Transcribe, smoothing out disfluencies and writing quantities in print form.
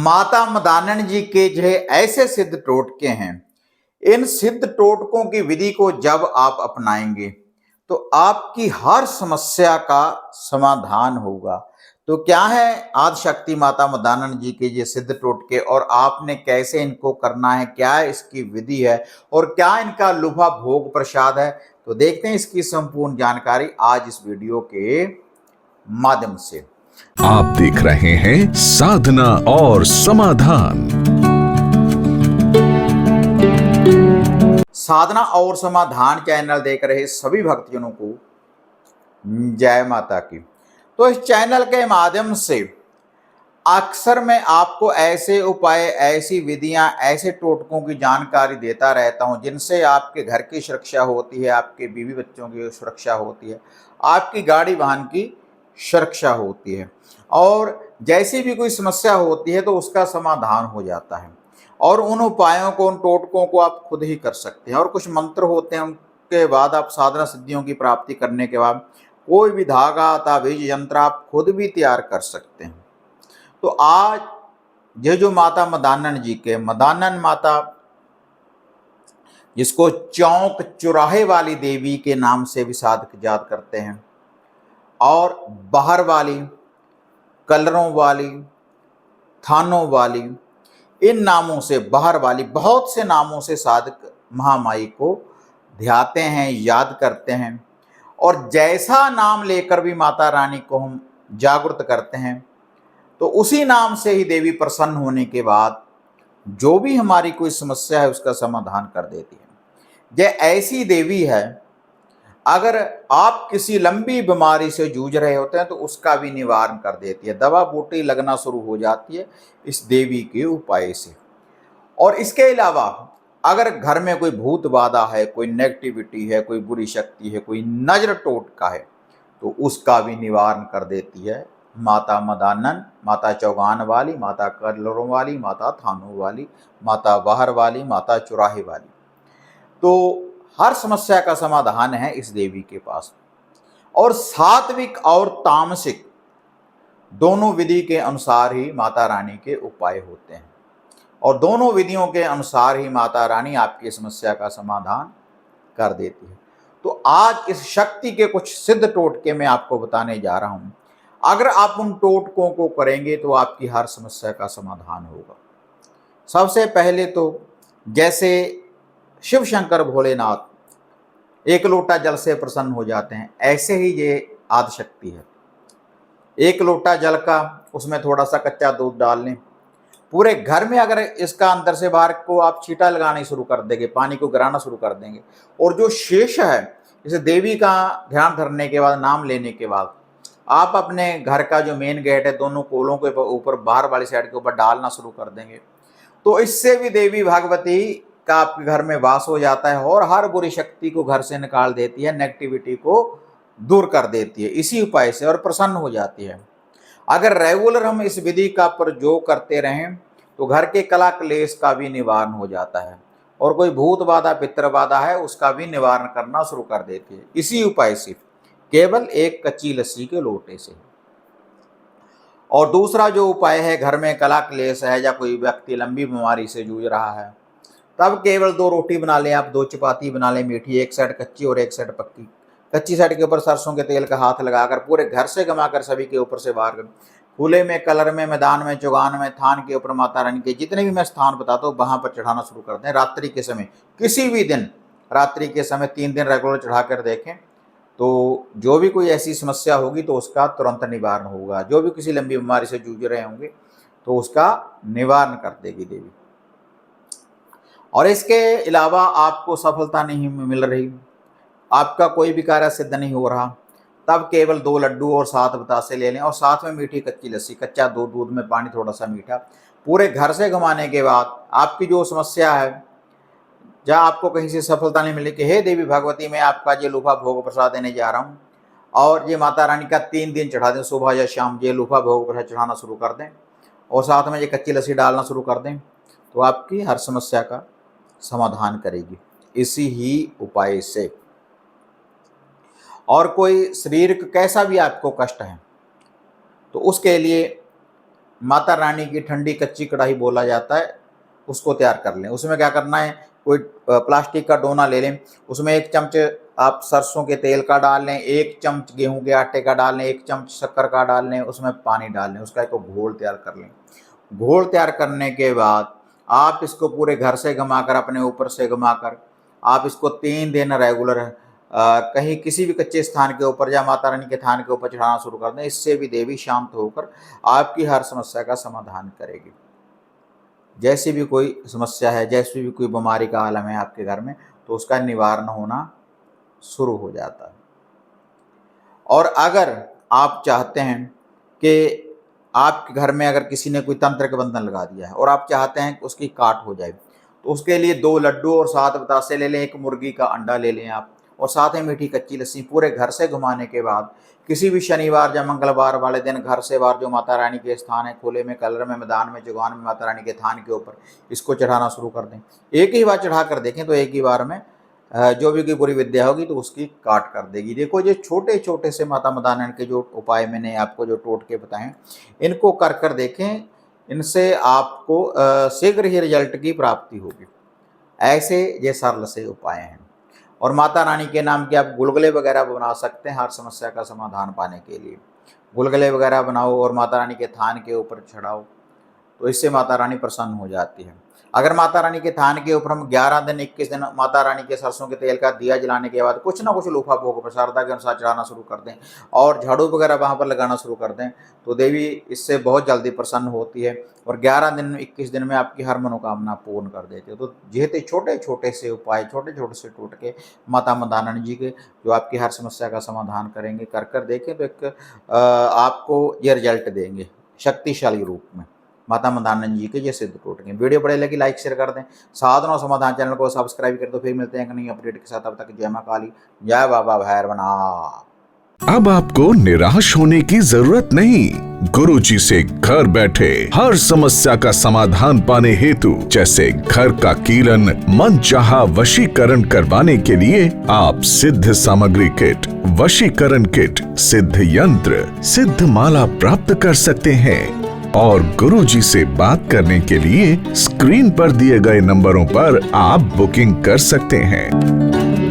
माता मदानन जी के जो है ऐसे सिद्ध टोटके हैं। इन सिद्ध टोटकों की विधि को जब आप अपनाएंगे तो आपकी हर समस्या का समाधान होगा। तो क्या है आदिशक्ति माता मदानन जी के ये सिद्ध टोटके और आपने कैसे इनको करना है, क्या इसकी विधि है और क्या इनका लुभा भोग प्रसाद है, तो देखते हैं इसकी संपूर्ण जानकारी आज इस वीडियो के माध्यम से। आप देख रहे हैं साधना और समाधान। साधना और समाधान चैनल देख रहे सभी भक्तजनों को जय माता की। तो इस चैनल के माध्यम से अक्सर मैं आपको ऐसे उपाय, ऐसी विधियां, ऐसे टोटकों की जानकारी देता रहता हूं जिनसे आपके घर की सुरक्षा होती है, आपके बीवी बच्चों की सुरक्षा होती है, आपकी गाड़ी वाहन की सुरक्षा होती है और जैसी भी कोई समस्या होती है तो उसका समाधान हो जाता है। और उन उपायों को, उन टोटकों को आप खुद ही कर सकते हैं। और कुछ मंत्र होते हैं, उनके बाद आप साधना सिद्धियों की प्राप्ति करने के बाद कोई भी धागा, ताबीज, यंत्र आप खुद भी तैयार कर सकते हैं। तो आज ये जो माता मदानन जी के, मदानन माता जिसको चौक चौराहे वाली देवी के नाम से भी साधक याद करते हैं, और बाहर वाली, कलरों वाली, थानों वाली, इन नामों से, बाहर वाली, बहुत से नामों से साधक महामाई को ध्याते हैं, याद करते हैं। और जैसा नाम लेकर भी माता रानी को हम जागृत करते हैं तो उसी नाम से ही देवी प्रसन्न होने के बाद जो भी हमारी कोई समस्या है उसका समाधान कर देती है। यह ऐसी देवी है, अगर आप किसी लंबी बीमारी से जूझ रहे होते हैं तो उसका भी निवारण कर देती है। दवा बूटी लगना शुरू हो जाती है इस देवी के उपाय से। और इसके अलावा अगर घर में कोई भूत बाधा है, कोई नेगेटिविटी है, कोई बुरी शक्ति है, कोई नजर टोटका है, तो उसका भी निवारण कर देती है माता मदानन, माता चौगान वाली, माता कलरों वाली, माता थानों वाली, माता बाहर वाली, माता चौराहे वाली। तो हर समस्या का समाधान है इस देवी के पास। और सात्विक और तामसिक दोनों विधि के अनुसार ही माता रानी के उपाय होते हैं और दोनों विधियों के अनुसार ही माता रानी आपकी समस्या का समाधान कर देती है। तो आज इस शक्ति के कुछ सिद्ध टोटके मैं आपको बताने जा रहा हूं। अगर आप उन टोटकों को करेंगे तो आपकी हर समस्या का समाधान होगा। सबसे पहले तो जैसे शिव शंकर भोलेनाथ एक लोटा जल से प्रसन्न हो जाते हैं, ऐसे ही ये आदिशक्ति है। एक लोटा जल का, उसमें थोड़ा सा कच्चा दूध डाल लें, पूरे घर में अगर इसका अंदर से बाहर को आप छींटा लगाने शुरू कर देंगे, पानी को गिराना शुरू कर देंगे, और जो शेष है इसे देवी का ध्यान धरने के बाद, नाम लेने के बाद, आप अपने घर का जो मेन गेट है दोनों कोलों के ऊपर, बाहर वाली साइड के ऊपर डालना शुरू कर देंगे, तो इससे भी देवी भगवती का आपके घर में वास हो जाता है और हर बुरी शक्ति को घर से निकाल देती है, नेगेटिविटी को दूर कर देती है इसी उपाय से, और प्रसन्न हो जाती है। अगर रेगुलर हम इस विधि का प्रयोग करते रहें तो घर के कला क्लेश का भी निवारण हो जाता है और कोई भूत बाधा, पितृ बाधा है उसका भी निवारण करना शुरू कर देती है इसी उपाय से, केवल एक कच्ची लस्सी के लोटे से। और दूसरा जो उपाय है, घर में कला क्लेश है या कोई व्यक्ति लंबी बीमारी से जूझ रहा है, तब केवल 2 रोटी बना लें आप, 2 चपाती बना लें मीठी, एक साइड कच्ची और एक साइड पक्की। कच्ची साइड के ऊपर सरसों के तेल का हाथ लगाकर पूरे घर से घुमाकर सभी के ऊपर से बाहर कर, फूले में, कलर में, मैदान में, चौगान में, थान के ऊपर, माता रानी के जितने भी मैं स्थान बताता हूँ वहां पर चढ़ाना शुरू कर दें। रात्रि के समय, किसी भी दिन रात्रि के समय 3 दिन रेगुलर चढ़ा कर देखें तो जो भी कोई ऐसी समस्या होगी तो उसका तुरंत निवारण होगा। जो भी किसी लंबी बीमारी से जूझ रहे होंगे तो उसका निवारण कर देगी देवी। और इसके अलावा आपको सफलता नहीं मिल रही, आपका कोई भी कार्य सिद्ध नहीं हो रहा, तब केवल 2 लड्डू और 7 बतासे ले लें और साथ में मीठी कच्ची लस्सी, कच्चा दूध, दूध में पानी थोड़ा सा मीठा, पूरे घर से घुमाने के बाद आपकी जो समस्या है, जहाँ आपको कहीं से सफलता नहीं मिली, कि हे देवी भगवती मैं आपका ये लूफा भोग प्रसाद देने जा रहा हूँ, और ये माता रानी का 3 दिन चढ़ा दें, सुबह या शाम ये लूफा भोग प्रसाद चढ़ाना शुरू कर दें और साथ में ये कच्ची लस्सी डालना शुरू कर दें, तो आपकी हर समस्या का समाधान करेगी इसी ही उपाय से। और कोई शरीर का कैसा भी आपको कष्ट है तो उसके लिए माता रानी की ठंडी कच्ची कढ़ाई बोला जाता है, उसको तैयार कर लें। उसमें क्या करना है, कोई प्लास्टिक का डोना ले लें, उसमें 1 चम्मच आप सरसों के तेल का डाल लें, 1 चम्मच गेहूं के आटे का डाल लें, 1 चम्मच शक्कर का डाल लें, उसमें पानी डाल लें, उसका एक घोल तैयार कर लें। घोल तैयार करने के बाद आप इसको पूरे घर से घुमाकर, अपने ऊपर से घुमाकर आप इसको 3 दिन रेगुलर कहीं किसी भी कच्चे स्थान के ऊपर या माता रानी के थान के ऊपर चढ़ाना शुरू कर दें। इससे भी देवी शांत होकर आपकी हर समस्या का समाधान करेगी। जैसी भी कोई समस्या है, जैसी भी कोई बीमारी का आलम है आपके घर में, तो उसका निवारण होना शुरू हो जाता है। और अगर आप चाहते हैं कि आपके घर में अगर किसी ने कोई तंत्र के बंधन लगा दिया है और आप चाहते हैं कि उसकी काट हो जाए, तो उसके लिए 2 लड्डू और 7 बतासे ले लें, 1 मुर्गी का अंडा ले लें आप, और साथ ही मीठी कच्ची लस्सी पूरे घर से घुमाने के बाद किसी भी शनिवार या मंगलवार वाले दिन घर से बाहर जो माता रानी के स्थान है, खुले में, कलर में, मैदान में, जुगान में, माता रानी के थान के ऊपर इसको चढ़ाना शुरू कर दें। एक ही बार चढ़ा कर देखें तो एक ही बार में जो भी कोई बुरी विद्या होगी तो उसकी काट कर देगी। देखो, ये छोटे छोटे से माता मदानन के जो उपाय मैंने आपको जो टोटके बताएं, इनको कर कर देखें, इनसे आपको शीघ्र ही रिजल्ट की प्राप्ति होगी। ऐसे ये सरल से उपाय हैं। और माता रानी के नाम के आप गुलगुले वगैरह बना सकते हैं हर समस्या का समाधान पाने के लिए। गुलगुले वगैरह बनाओ और माता रानी के थान के ऊपर चढ़ाओ, तो इससे माता रानी प्रसन्न हो जाती है। अगर माता रानी के थान के ऊपर हम 11 दिन 21 दिन माता रानी के सरसों के तेल का दिया जलाने के बाद कुछ ना कुछ लूफा भोग श्रद्धा के अनुसार चढ़ाना शुरू कर दें और झाड़ू वगैरह वहाँ पर लगाना शुरू कर दें, तो देवी इससे बहुत जल्दी प्रसन्न होती है और 11 दिन 21 दिन में आपकी हर मनोकामना पूर्ण कर देती है। तो जेते छोटे छोटे से उपाय, छोटे छोटे से टोटके माता मदानन जी के जो आपकी हर समस्या का समाधान करेंगे, कर कर देखें तो एक आपको ये रिजल्ट देंगे शक्तिशाली रूप में। माता मदानन जी के ये सिद्ध टोटके। वीडियो बढ़िया लगी लाइक शेयर कर दें, साधना और समाधान चैनल को सब्सक्राइब कर दो। फिर मिलते हैं एक नई अपडेट के साथ, तब तक जय मां काली, जय बाबा भैरवनाथ। अब आपको निराश होने की जरूरत नहीं। गुरुजी से घर बैठे हर समस्या का समाधान पाने हेतु, जैसे घर का कीलन, मनचाहा वशीकरण करवाने के लिए आप सिद्ध सामग्री किट, वशीकरण किट, सिद्ध यंत्र, सिद्ध माला प्राप्त कर सकते हैं। और गुरुजी से बात करने के लिए स्क्रीन पर दिए गए नंबरों पर आप बुकिंग कर सकते हैं।